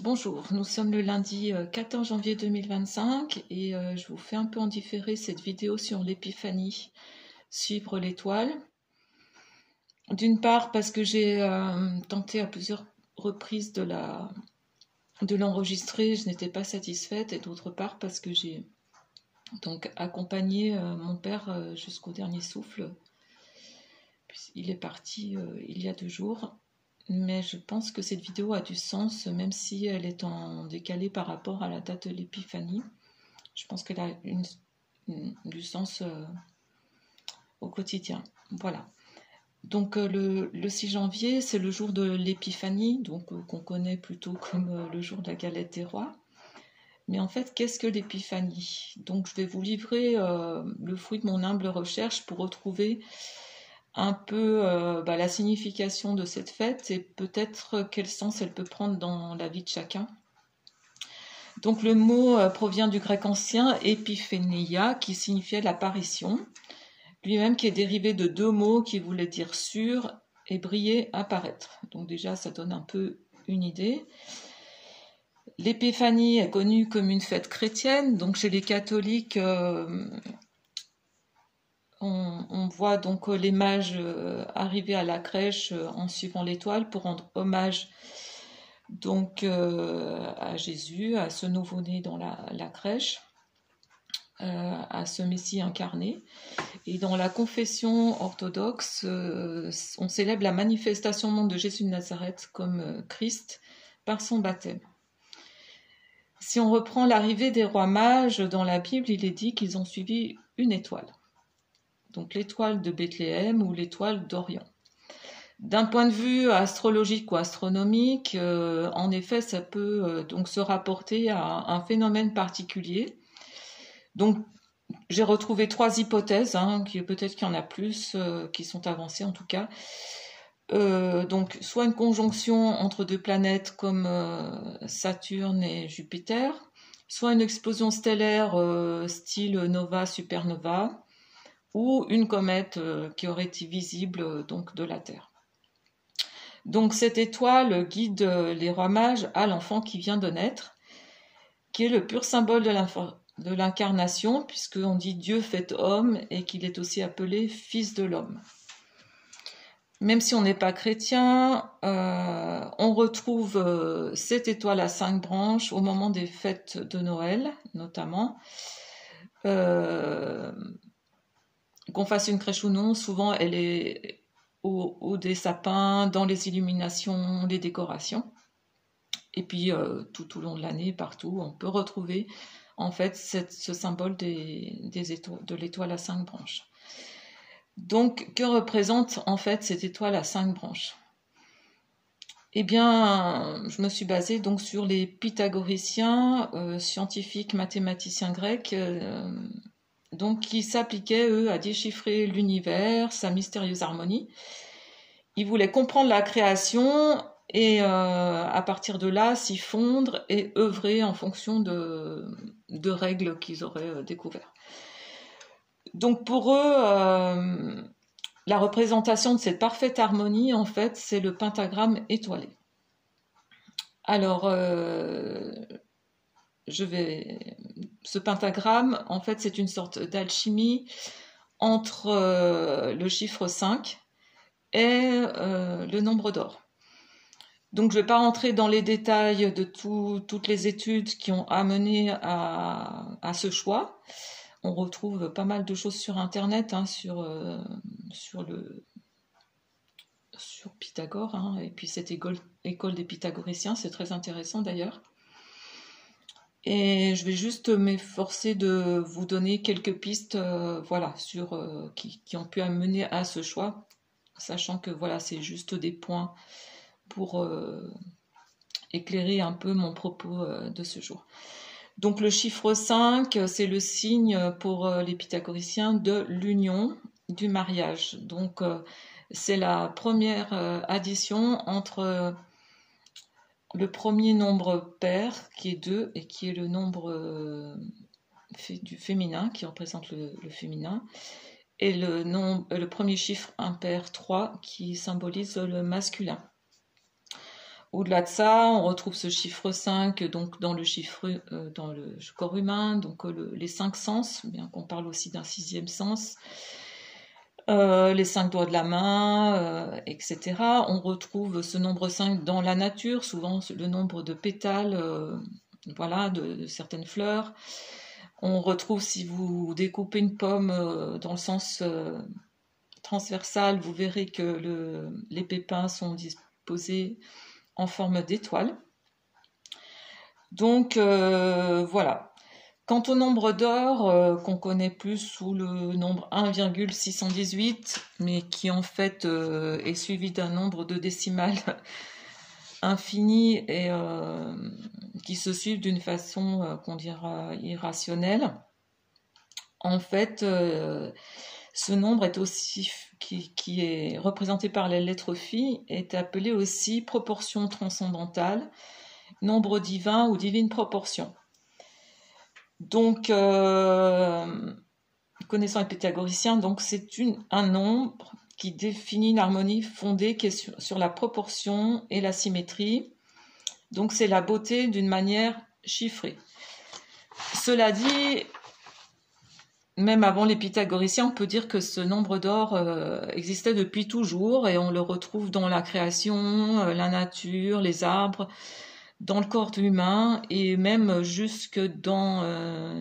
Bonjour, nous sommes le lundi 14 janvier 2025 et je vous fais un peu en différé cette vidéo sur l'épiphanie, suivre l'étoile. D'une part parce que j'ai tenté à plusieurs reprises de l'enregistrer, je n'étais pas satisfaite, et d'autre part parce que j'ai donc accompagné mon père jusqu'au dernier souffle. Il est parti il y a 2 jours. Mais je pense que cette vidéo a du sens, même si elle est en décalé par rapport à la date de l'épiphanie. Je pense qu'elle a du sens au quotidien. Voilà. Donc le 6 janvier, c'est le jour de l'épiphanie, donc qu'on connaît plutôt comme le jour de la galette des rois. Mais en fait, qu'est-ce que l'épiphanie? Donc je vais vous livrer le fruit de mon humble recherche pour retrouver un peu la signification de cette fête et peut-être quel sens elle peut prendre dans la vie de chacun. Donc le mot provient du grec ancien epiphénia qui signifiait l'apparition, lui-même qui est dérivé de 2 mots qui voulaient dire sur et briller, apparaître. Donc déjà ça donne un peu une idée. L'épiphanie est connue comme une fête chrétienne, donc chez les catholiques on voit donc les mages arriver à la crèche en suivant l'étoile pour rendre hommage donc à Jésus, à ce nouveau-né dans la crèche, à ce Messie incarné. Et dans la confession orthodoxe, on célèbre la manifestation au monde de Jésus de Nazareth comme Christ par son baptême. Si on reprend l'arrivée des rois mages dans la Bible, il est dit qu'ils ont suivi une étoile. Donc l'étoile de Bethléem ou l'étoile d'Orient. D'un point de vue astrologique ou astronomique, en effet, ça peut donc se rapporter à un phénomène particulier. Donc j'ai retrouvé 3 hypothèses, peut-être qu'il y en a plus qui sont avancées en tout cas. Donc soit une conjonction entre 2 planètes comme Saturne et Jupiter, soit une explosion stellaire style nova, supernova, ou une comète qui aurait été visible donc de la Terre. Donc cette étoile guide les rois mages à l'enfant qui vient de naître, qui est le pur symbole de l'incarnation, puisqu'on dit Dieu fait homme et qu'il est aussi appelé fils de l'homme. Même si on n'est pas chrétien, on retrouve cette étoile à 5 branches au moment des fêtes de Noël, notamment. Qu'on fasse une crèche ou non, souvent elle est au des sapins, dans les illuminations, les décorations. Et puis tout au long de l'année, partout, on peut retrouver en fait ce symbole de l'étoile à 5 branches. Donc, que représente en fait cette étoile à 5 branches? Eh bien, je me suis basée donc sur les pythagoriciens, scientifiques, mathématiciens grecs, donc qui s'appliquaient, eux, à déchiffrer l'univers, sa mystérieuse harmonie. Ils voulaient comprendre la création et à partir de là s'y fondre et œuvrer en fonction de règles qu'ils auraient découvertes. Donc pour eux, la représentation de cette parfaite harmonie, en fait, c'est le pentagramme étoilé. Alors, ce pentagramme, en fait, c'est une sorte d'alchimie entre le chiffre 5 et le nombre d'or. Donc je ne vais pas rentrer dans les détails de toutes les études qui ont amené à ce choix. On retrouve pas mal de choses sur Internet, sur Pythagore, et puis cette école des pythagoriciens, c'est très intéressant d'ailleurs. Et je vais juste m'efforcer de vous donner quelques pistes qui ont pu amener à ce choix, sachant que voilà, c'est juste des points pour éclairer un peu mon propos de ce jour. Donc le chiffre 5, c'est le signe pour les pythagoriciens de l'union, du mariage. Donc c'est la première addition entre le premier nombre pair, qui est 2, et qui est le nombre du féminin, qui représente le féminin, et le premier chiffre impair 3, qui symbolise le masculin. Au-delà de ça, on retrouve ce chiffre 5 donc dans le corps humain, donc les 5 sens, bien qu'on parle aussi d'un 6e sens, les 5 doigts de la main, etc. On retrouve ce nombre 5 dans la nature, souvent le nombre de pétales voilà, de certaines fleurs. On retrouve, si vous découpez une pomme dans le sens transversal, vous verrez que les pépins sont disposés en forme d'étoile. Donc voilà. Quant au nombre d'or, qu'on connaît plus sous le nombre 1,618, mais qui en fait est suivi d'un nombre de décimales infini et qui se suivent d'une façon qu'on dira irrationnelle. En fait, ce nombre est aussi qui est représenté par les lettres phi est appelé aussi proportion transcendantale, nombre divin ou divine proportion. Donc, connaissant les pythagoriciens, donc c'est un nombre qui définit une harmonie fondée qui est sur la proportion et la symétrie. Donc c'est la beauté d'une manière chiffrée. Cela dit, même avant les pythagoriciens, on peut dire que ce nombre d'or existait depuis toujours et on le retrouve dans la création, la nature, les arbres, dans le corps humain et même jusque dans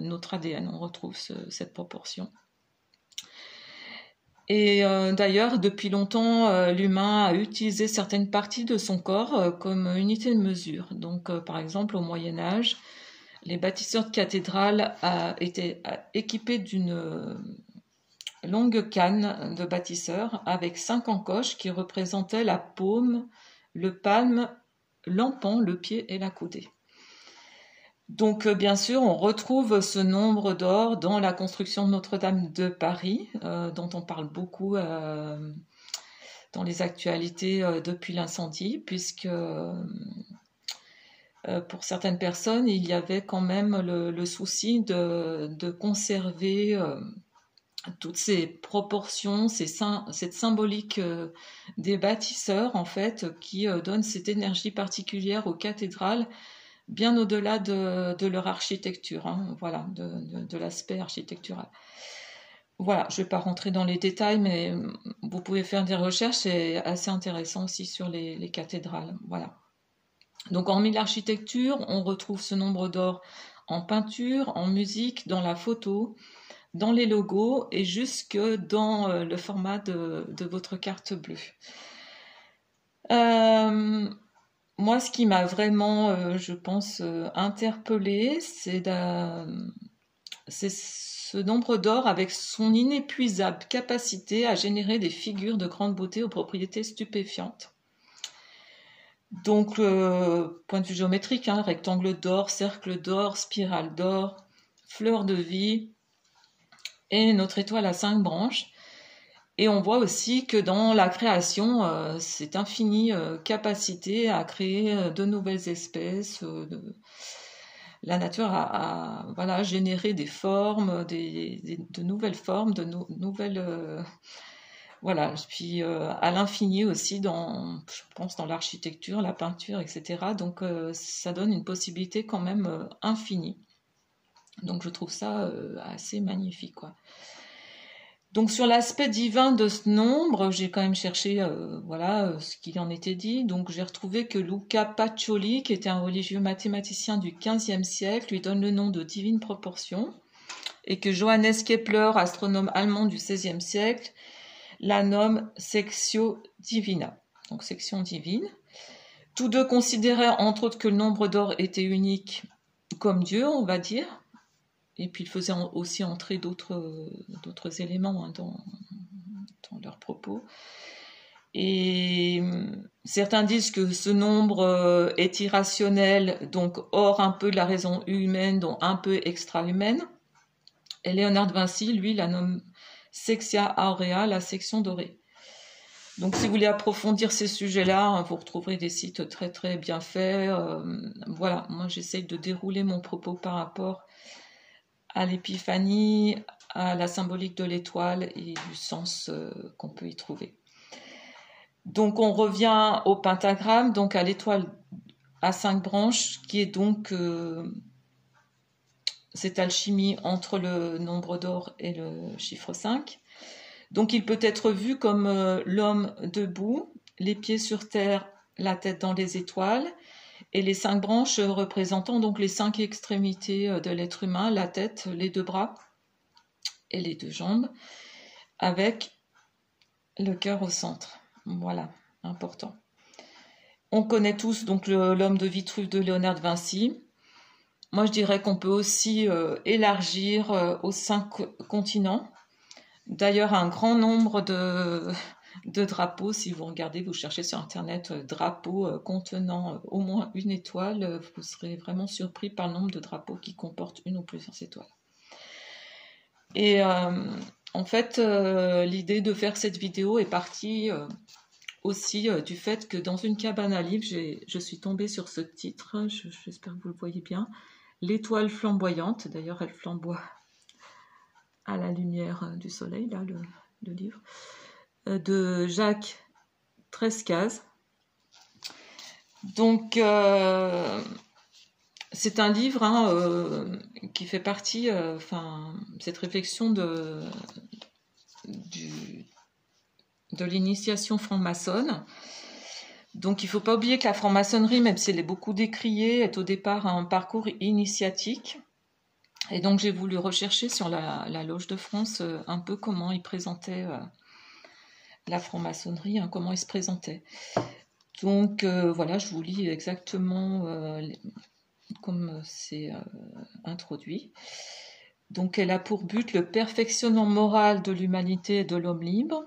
notre ADN, on retrouve cette proportion. Et d'ailleurs, depuis longtemps, l'humain a utilisé certaines parties de son corps comme unité de mesure. Donc, par exemple, au Moyen Âge, les bâtisseurs de cathédrales étaient équipés d'une longue canne de bâtisseur avec 5 encoches qui représentaient la paume, le palme, l'empan, le pied et la coudée. Donc bien sûr, on retrouve ce nombre d'or dans la construction de Notre-Dame de Paris, dont on parle beaucoup dans les actualités depuis l'incendie, puisque pour certaines personnes, il y avait quand même le souci de conserver toutes ces proportions, cette symbolique des bâtisseurs, en fait, qui donne cette énergie particulière aux cathédrales, bien au-delà de leur architecture, hein, voilà, de l'aspect architectural. Voilà, je ne vais pas rentrer dans les détails, mais vous pouvez faire des recherches, c'est assez intéressant aussi sur les cathédrales. Voilà. Donc, hormis l'architecture, on retrouve ce nombre d'or en peinture, en musique, dans la photo, dans les logos et jusque dans le format de votre carte bleue. Moi, ce qui m'a vraiment, je pense, interpellée, c'est ce nombre d'or avec son inépuisable capacité à générer des figures de grande beauté aux propriétés stupéfiantes. Donc, point de vue géométrique, hein, rectangle d'or, cercle d'or, spirale d'or, fleur de vie et notre étoile à 5 branches. Et on voit aussi que dans la création, cette infinie capacité à créer de nouvelles espèces. La nature a voilà, généré des formes, de nouvelles formes, nouvelles... voilà, puis à l'infini aussi, je pense, dans l'architecture, la peinture, etc. Donc ça donne une possibilité quand même infinie. Donc je trouve ça assez magnifique, quoi. Donc sur l'aspect divin de ce nombre, j'ai quand même cherché voilà, ce qu'il en était dit. Donc j'ai retrouvé que Luca Pacioli, qui était un religieux mathématicien du XVe siècle, lui donne le nom de divine proportion, et que Johannes Kepler, astronome allemand du XVIe siècle, la nomme Sectio Divina, donc section divine. Tous deux considéraient entre autres que le nombre d'or était unique comme Dieu, on va dire. Et puis ils faisaient aussi entrer d'autres éléments hein, dans leurs propos. Et certains disent que ce nombre est irrationnel, donc hors un peu de la raison humaine, donc un peu extra-humaine. Et Léonard de Vinci, lui, la nomme Sextia Aurea, la section dorée. Donc si vous voulez approfondir ces sujets-là, hein, vous retrouverez des sites très très bien faits. Voilà, moi j'essaye de dérouler mon propos par rapport à l'épiphanie, à la symbolique de l'étoile et du sens qu'on peut y trouver. Donc on revient au pentagramme, donc à l'étoile à 5 branches, qui est donc cette alchimie entre le nombre d'or et le chiffre 5. Donc il peut être vu comme l'homme debout, les pieds sur terre, la tête dans les étoiles, et les 5 branches représentant donc les 5 extrémités de l'être humain, la tête, les 2 bras et les 2 jambes, avec le cœur au centre. Voilà, important. On connaît tous donc l'homme de Vitruve de Léonard de Vinci. Moi, je dirais qu'on peut aussi élargir aux 5 continents. D'ailleurs, un grand nombre de drapeaux, si vous regardez, vous cherchez sur Internet drapeaux contenant au moins une étoile, vous serez vraiment surpris par le nombre de drapeaux qui comportent une ou plusieurs étoiles. Et en fait, l'idée de faire cette vidéo est partie aussi du fait que dans une cabane à livres, je suis tombée sur ce titre, j'espère que vous le voyez bien, L'étoile flamboyante, d'ailleurs elle flamboie à la lumière du soleil, là, le livre, de Jacques Trescaz. Donc, c'est un livre qui fait partie, cette réflexion de l'initiation franc-maçonne. Donc, il ne faut pas oublier que la franc-maçonnerie, même si elle est beaucoup décriée, est au départ un parcours initiatique. Et donc, j'ai voulu rechercher sur la Loge de France un peu comment ils présentaient la franc-maçonnerie, comment ils se présentaient. Donc, voilà, je vous lis exactement comme c'est introduit. Donc, elle a pour but le perfectionnement moral de l'humanité et de l'homme libre.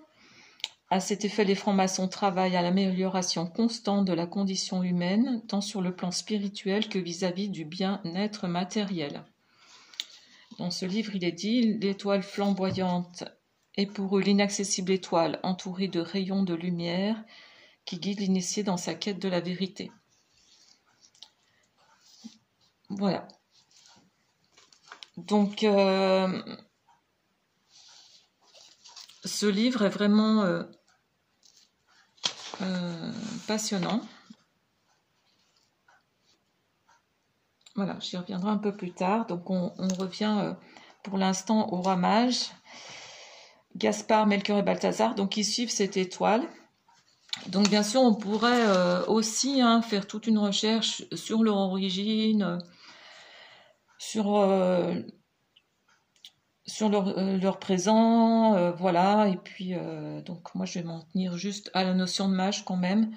À cet effet, les francs-maçons travaillent à l'amélioration constante de la condition humaine, tant sur le plan spirituel que vis-à-vis du bien-être matériel. Dans ce livre, il est dit « L'étoile flamboyante est pour eux l'inaccessible étoile entourée de rayons de lumière qui guide l'initié dans sa quête de la vérité. » Voilà. Donc, ce livre est vraiment passionnant. Voilà, j'y reviendrai un peu plus tard. Donc, on revient pour l'instant au roi mage, Gaspard, Melchior et Balthazar. Donc, ils suivent cette étoile. Donc, bien sûr, on pourrait aussi faire toute une recherche sur leur origine, sur leur présent, voilà. Et puis, donc, moi, je vais m'en tenir juste à la notion de mage quand même.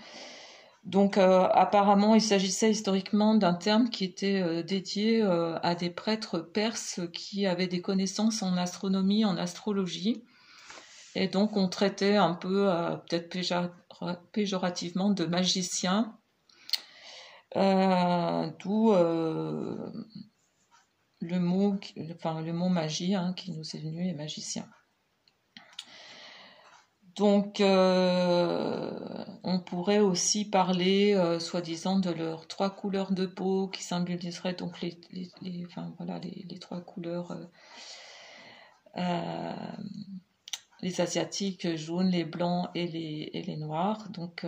Donc, apparemment, il s'agissait historiquement d'un terme qui était dédié à des prêtres perses qui avaient des connaissances en astronomie, en astrologie. Et donc, on traitait un peu, peut-être péjorativement, de magiciens, d'où le mot magie qui nous est venu, est magicien. Donc, on pourrait aussi parler, soi-disant, de leurs 3 couleurs de peau qui symboliseraient donc les 3 couleurs, les asiatiques, jaunes, les blancs et les noirs. Donc,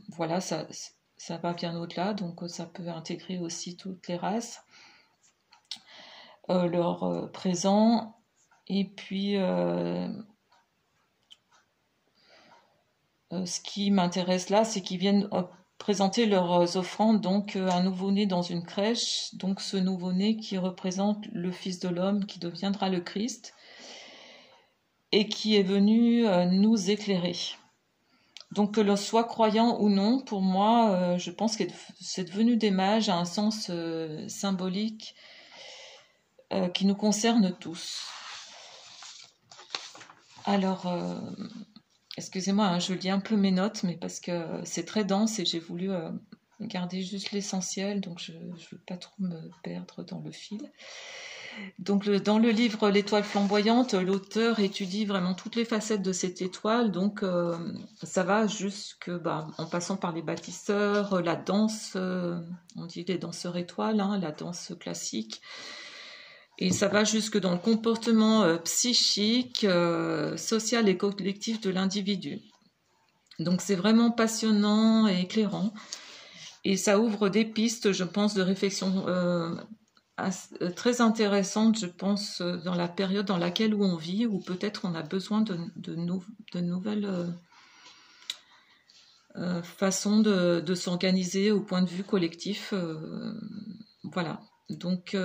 voilà, ça va bien au-delà. Donc, ça peut intégrer aussi toutes les races, leur présent. Et puis, ce qui m'intéresse là, c'est qu'ils viennent présenter leurs offrandes, donc un nouveau-né dans une crèche, donc ce nouveau-né qui représente le Fils de l'homme qui deviendra le Christ et qui est venu nous éclairer. Donc que l'on soit croyant ou non, pour moi, je pense que cette venue des mages a un sens symbolique qui nous concerne tous. Alors, excusez-moi, je lis un peu mes notes, mais parce que c'est très dense et j'ai voulu garder juste l'essentiel, donc je ne veux pas trop me perdre dans le fil. Donc, dans le livre L'étoile flamboyante, l'auteur étudie vraiment toutes les facettes de cette étoile, donc ça va jusque, en passant par les bâtisseurs, la danse, on dit les danseurs étoiles, la danse classique. Et ça va jusque dans le comportement psychique, social et collectif de l'individu. Donc c'est vraiment passionnant et éclairant. Et ça ouvre des pistes, je pense, de réflexion très intéressantes, je pense, dans la période dans laquelle où on vit, où peut-être on a besoin de nouvelles façons de s'organiser au point de vue collectif. Voilà. Donc,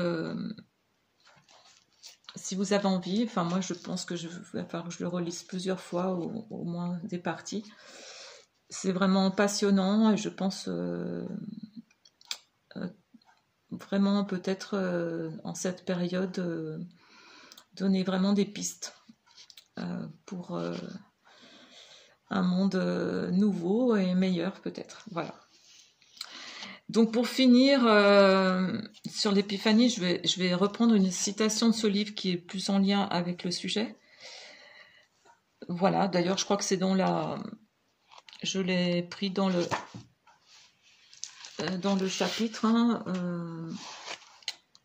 si vous avez envie, enfin moi je pense que va falloir que je le relise plusieurs fois, au moins des parties. C'est vraiment passionnant et je pense vraiment peut-être en cette période donner vraiment des pistes pour un monde nouveau et meilleur peut-être. Voilà. Donc pour finir sur l'épiphanie, je vais reprendre une citation de ce livre qui est plus en lien avec le sujet. Voilà, d'ailleurs je crois que c'est dans je l'ai pris dans le chapitre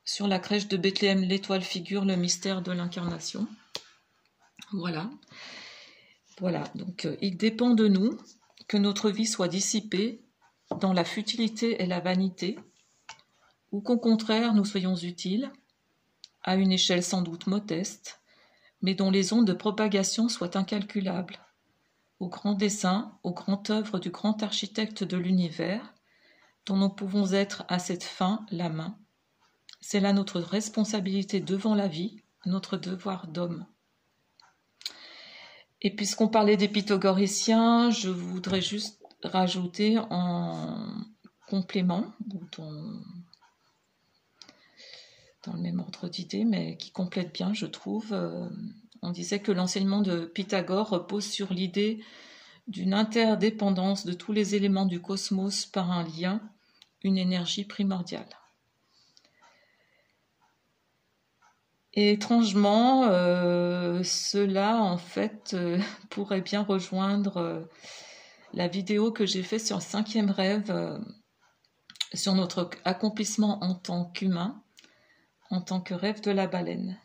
sur la crèche de Bethléem, l'étoile figure le mystère de l'incarnation. Voilà. Voilà, donc il dépend de nous que notre vie soit dissipée dans la futilité et la vanité, ou qu'au contraire nous soyons utiles, à une échelle sans doute modeste, mais dont les ondes de propagation soient incalculables, au grand dessein, aux grandes œuvres du grand architecte de l'univers, dont nous pouvons être à cette fin la main. C'est là notre responsabilité devant la vie, notre devoir d'homme. Et puisqu'on parlait des pythagoriciens, je voudrais juste rajouter en complément, dans le même ordre d'idée, mais qui complète bien, je trouve. On disait que l'enseignement de Pythagore repose sur l'idée d'une interdépendance de tous les éléments du cosmos par un lien, une énergie primordiale. Et étrangement, cela, en fait, pourrait bien rejoindre la vidéo que j'ai faite sur le 5e rêve, sur notre accomplissement en tant qu'humain, en tant que rêve de la baleine.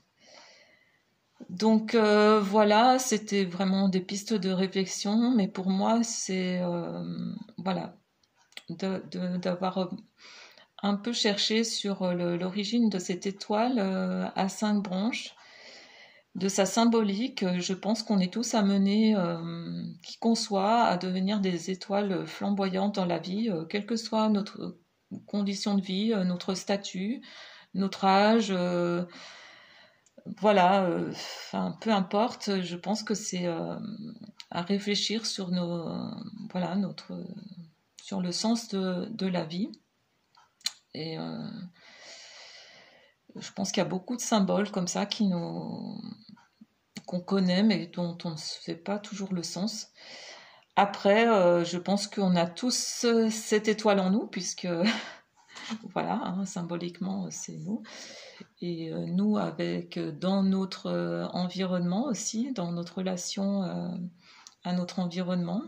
Donc voilà, c'était vraiment des pistes de réflexion, mais pour moi, c'est voilà, d'avoir un peu cherché sur l'origine de cette étoile à 5 branches, de sa symbolique. Je pense qu'on est tous amenés, qui qu'on soit, à devenir des étoiles flamboyantes dans la vie, quelle que soit notre condition de vie, notre statut, notre âge, voilà, enfin, peu importe, je pense que c'est à réfléchir sur voilà, sur le sens de la vie. Et je pense qu'il y a beaucoup de symboles comme ça qu'on connaît, mais dont on ne se fait pas toujours le sens. Après, je pense qu'on a tous cette étoile en nous, puisque voilà, hein, symboliquement, c'est nous. Et nous, dans notre environnement aussi, dans notre relation à notre environnement.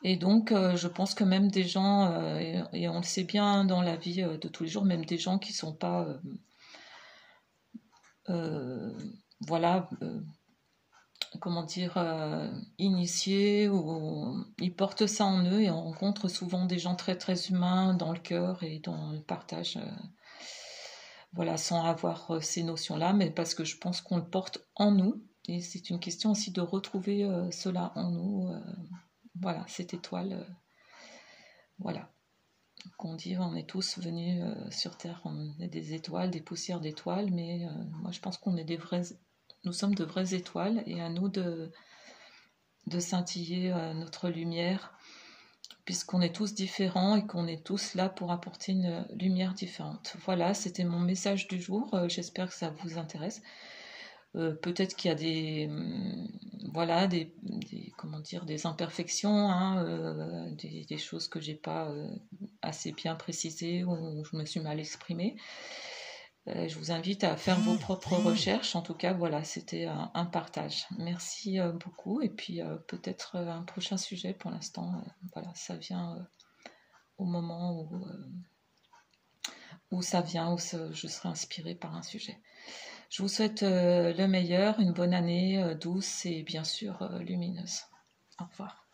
Et donc, je pense que même des gens, et on le sait bien dans la vie de tous les jours, même des gens qui ne sont pas, voilà, comment dire, initiés, ou ils portent ça en eux, et on rencontre souvent des gens très très humains dans le cœur et dans le partage, voilà, sans avoir ces notions-là, mais parce que je pense qu'on le porte en nous, et c'est une question aussi de retrouver cela en nous, voilà, cette étoile, voilà. Qu'on dit on est tous venus sur Terre, on est des étoiles, des poussières d'étoiles, mais moi je pense qu'on est nous sommes de vraies étoiles, et à nous de scintiller notre lumière, puisqu'on est tous différents et qu'on est tous là pour apporter une lumière différente. Voilà, c'était mon message du jour, j'espère que ça vous intéresse. Peut-être qu'il y a voilà, comment dire, des imperfections, hein, des choses que j'ai pas assez bien précisées, ou je me suis mal exprimée. Je vous invite à faire vos propres recherches. En tout cas, voilà, c'était un partage. Merci beaucoup. Et puis peut-être un prochain sujet. Pour l'instant, voilà, ça vient au moment où ça vient, où je serai inspirée par un sujet. Je vous souhaite le meilleur, une bonne année douce et bien sûr lumineuse. Au revoir.